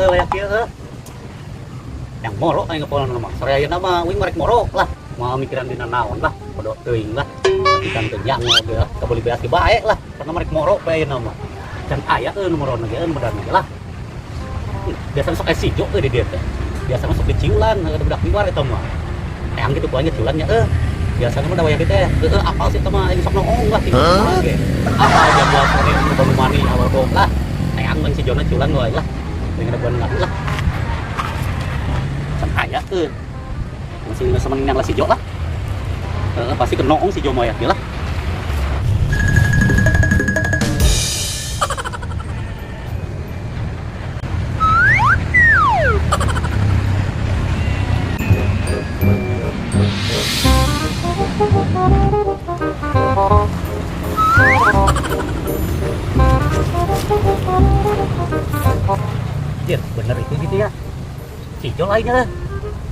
layak kieu yang moro aing ngapolan mah sore ayeuna mah uing marek moro lah mau mikiran dina naon lah podo teuing lah tapi kan teu nyang ge kabeli beas ge bae lah karena marek moro bae ayeuna mah can aya nomorona ge benerna ge lah biasana sok sijo teh di dieu teh biasana sok diciulan budak luar eta mah yang gitu banyak ciulannya biasanya mah da wayah teh apal sih teh mah aing sok nongong lah tinggal ge apal jadwal sore bangun mani awal gok lah teang mun si Jona ciulan wae lah dengan buan ngadu lah can aya masih sama nang si Jo lah pasti kenong si Jo mah ya lah bener itu gitu ya si Jo lainnya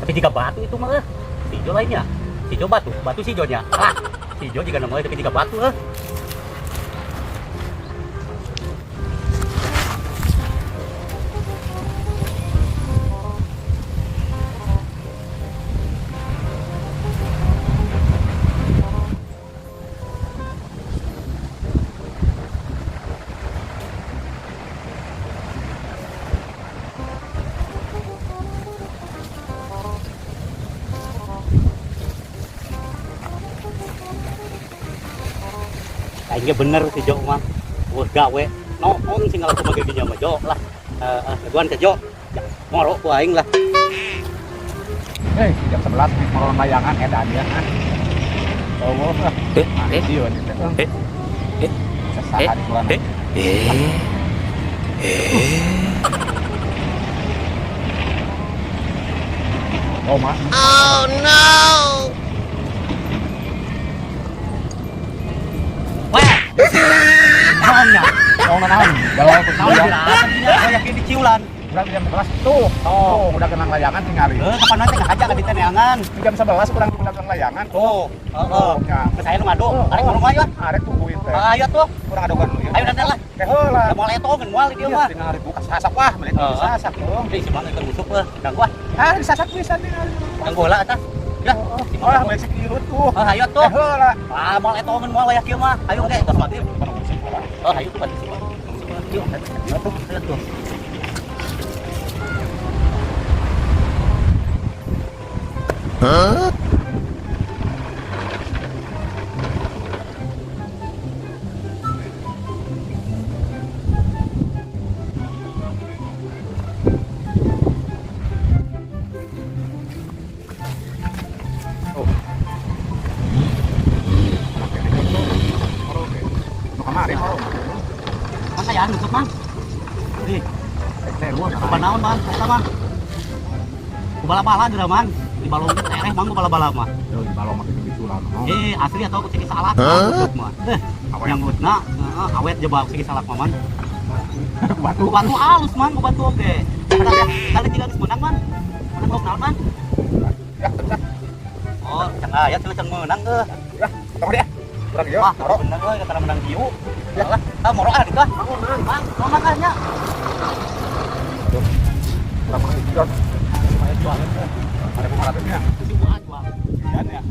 tapi jika batu itu mah si Jo lainnya si Jo batu si Jo nya si Jo juga namanya tapi jika batu kayaknya bener si Jo mah gawe nongong sih kalau sebagai dinya mah Jo lah guan ke Jo moro ku aing lah jam 11 di moro layangan edan ya kan sesaat bulan oh mas oh no naonnya naon kalau aku tahu ya saya yakin diciulan kurang jam 11 tuh udah kenang layangan tinggal kapan nanti ngajak ka diteneangan jam 11 kurang kenang layangan tuh saya nu ngadu arek ngomong aja arek tungguin teh ayo tuh kurang adogan dulu ya ayo dan lah heula mau leto ngan moal di dieu mah tinggal hari buka sasak wah meuli sasak dong di si mana terusuk ganggu disasak bisa tinggal ganggu lah eta ya oh meuli sikirut tuh ayo tuh heula mau leto ngan moal aya kieu mah ayo ge tos mati ayo tuh pati sih yuk tuh Huh? Masa ya nutup mang di naon mang eta mang kubala-bala geura mang di balong tereh mang kubala-bala mah di balong mah diculan asli atau kucing salak nutup mah yang gutna awet jebak kucing salak mah man batu halus man batu oge kali tiga geus meunang man menang lokal man oh cenah aya cenah meunang ya tong dia kurang ieu moro bener euy katana menang diu lah moro ah ditu mang makanya berapa ijon ada pemaratannya jual dan ya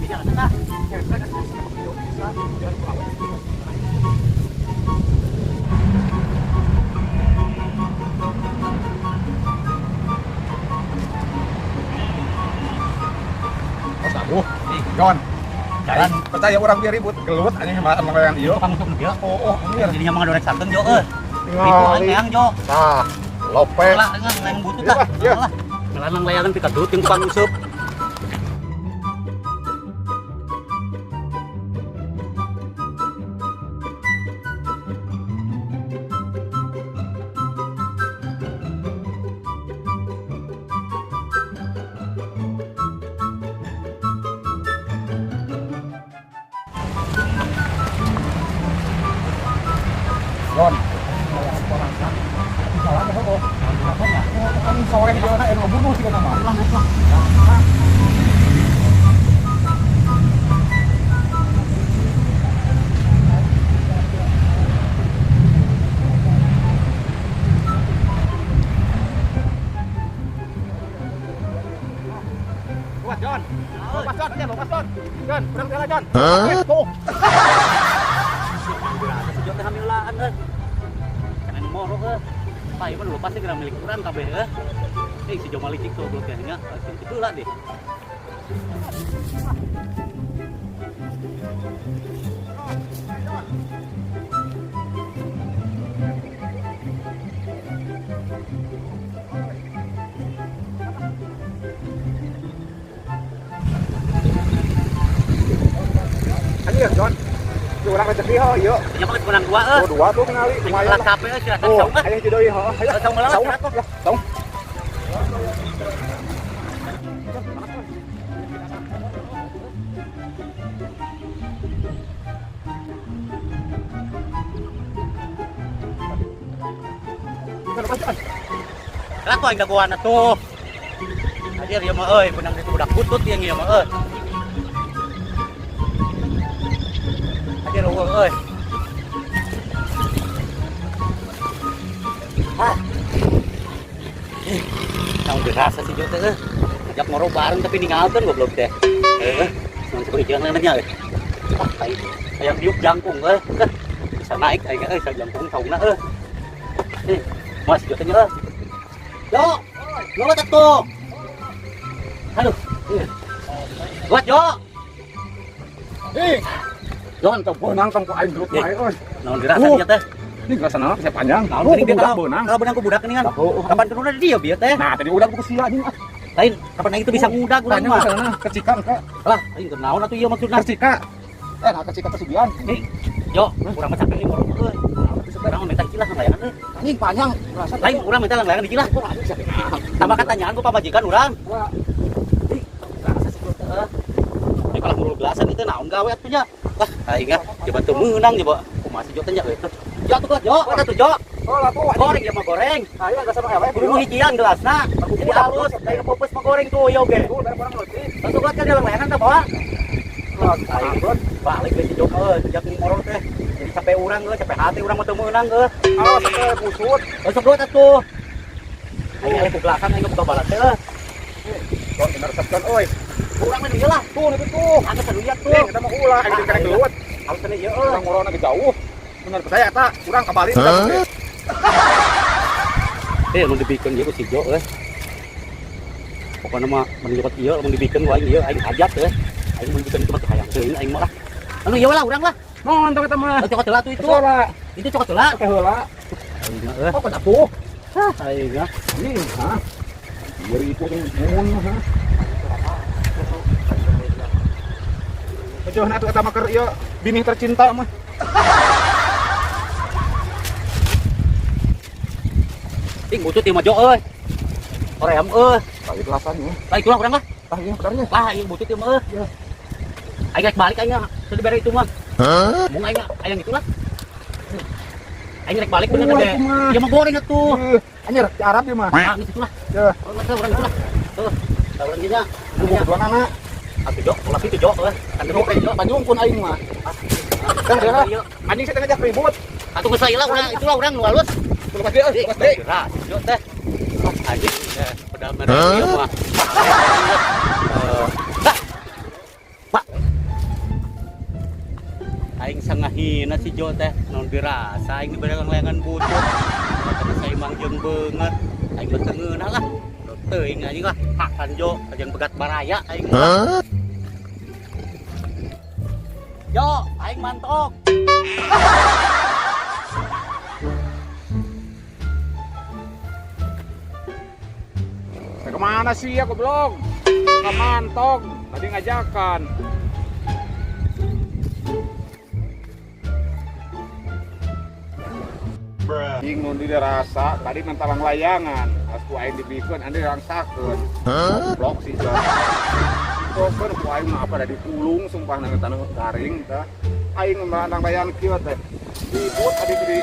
jalan tah oh Jon dan percaya orang biar ribut gelut anjing sama yang ieu tukang untuk dia oh jadinya mah dorek sarten Jo ribu yang Jo nah lope lah yang butuh tah lah melanang layangan pikat dulu ting tukang usup Jon sore di mana eno bunuh sih nama Buat Jon. Lepas Jon, aja lepas Jon. Jon, berang jalan Jon. Tuh. Si Jo teh hamilaan euy. Kana moro euy. Pai mah dulu pasti kira milik urang kabeh euy. Si Jo malicik tuh blok nya. Itu lah deh. Anjir Jon. Tuh urang rezeki ho ieu. Nya mah menang 2 euy. Oh, 2 tuh ngali lumayan Lah lah. kabeh euy sira Tuh, saung mah. ayo jodohin ho. Ayo. Saung melawan Saung. sira. Saung. Lah tuh aing dagoan atuh. Hadir ieu mah euy, benang itu budak butut yang ieu mah euy. Hadir euy. Ah. Tahu dirasa si Jo teh euy. Ajak ngoro bareng tapi ninggalkeun goblok teh. Heeh. Mun seperti jangan nanya euy. Ah, ayam diuk jangkung euy. Bisa naik aing euy, sa jangkung saungna euy. Mas Jo teh euy. Jo, lo tuh. Aduh. Buat Jo. Jon, teu beunang tong ku aing grup wae euy. Naon dirasa dia teh? Ini rasana bisa panjang. Naon geuning dia budak kalau beunang. benang ku budak geuningan. Kapan keduna dia bieu teh? Nah, tadi udah buku sia anjing. Lain kapan itu bisa ngudag urang Tanya mah. sana kecikan ka. Lah, aing teu naon atuh ieu maksudna. Kecika. Nah kecika kesugihan. Nih, Jo, urang mah capek ngoro euy. Urang minta cilah layangan euy. Anjing panjang. Rasa Lain urang minta layangan di cilah. Tambah katanyaan ku pamajikan urang. Ih, rasa sih teh. Ini kalau ngurul gelasan itu naon gawe atunya. Wah, aing ah coba teu meunang coba. Kumaha si Jo teh nya euy. Jo tuh Jo, ada tuh Jo. Oh laku Goreng ya mah goreng. Ayo enggak sama ewe. Kudu hijian gelasna. Jadi halus, kayak pupus mah goreng tuh ya oge. Tuh dari orang leutik. Langsung buat kan dalam layanan teh bawa. Balik ke si Jo euy, jak ning morong teh. Jadi sampai urang euy, sampai hati urang mah teu meunang euy. Awas teh busut. Langsung buat atuh. Aing aya ku gelasan aing buka balat teh. Jon bener resepkeun euy. Urang mah dieu lah. Tuh nih tuh. Anu teh lihat tuh. Nih kita mau ulah aing kana gelut. Halus teh ieu Urang euy. ngorona ge jauh. Bener percaya eta, urang kabali. Mun dibikeun ieu ku si Jo euy. Pokona mah mun nyokot ieu, mun dibikeun ku aing ieu aing hajat euy. Aing mun dibikeun cuma hayang teuing aing mah lah. Anu ieu lah urang lah. Mohon tong eta mah. Cokot heula tuh itu. Heula. Itu cokot heula. Oke heula. Aing mah euy. Oh kan atuh. Aing mah. Ini ha. Biar itu mun ha. Johan atuh eta mah keur ieu bini tercinta mah. Ting butut ieu mah Jo euy. Oream euy. Balik gelasannya. Lah itulah urang lah. Tah ieu benernya. Lah ieu butut ieu mah euy. Aing rek balik aing teu dibere itu mah. Mung aing aya gitulah. Aing rek balik bener Oh, deh. itu mah. Ieu mah goreng atuh. Anjir, di Arab dia mah. Ah gitulah. Ya, Urang gitulah. Tuh. Urang nya. buku dua anak. Atuh Jo, ulah itu Jo euy. Kan Aduh, Jo. Tanjung pun aing mah. Dah, dah. Anjing saya ngajak ribut. Atuh geus lah urang itulah urang nu halus. Lepas dia, lepas dia. Kira Jo teh. Anjing pedal merah ieu mah. Pak. Aing sangahina si Jo teh naon dirasa aing dibere layangan butut. Karena saya mang jeung beungeut. Aing teu ngeunah lah. Teuing anjing lah. Hakan Jo jeung begat baraya aing. Jo, aing mantok. Kemana sih ya goblok? Ke Mantong, tadi ngajakan. Bingung di rasa, tadi nentalang layangan. Pas ku aing dibikeun, andi rangsakeun. Blok sih Jon. Koper ku aing mah apa da dipulung sumpah nang tanah garing tah. Aing mah nang layangan kieu teh. Ribut tadi di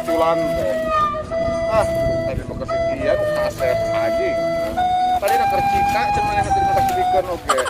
tulan teh. Ah, tadi mau kesekian kaset anjing. Tadi nak kercika cuman yang dibikeun oge.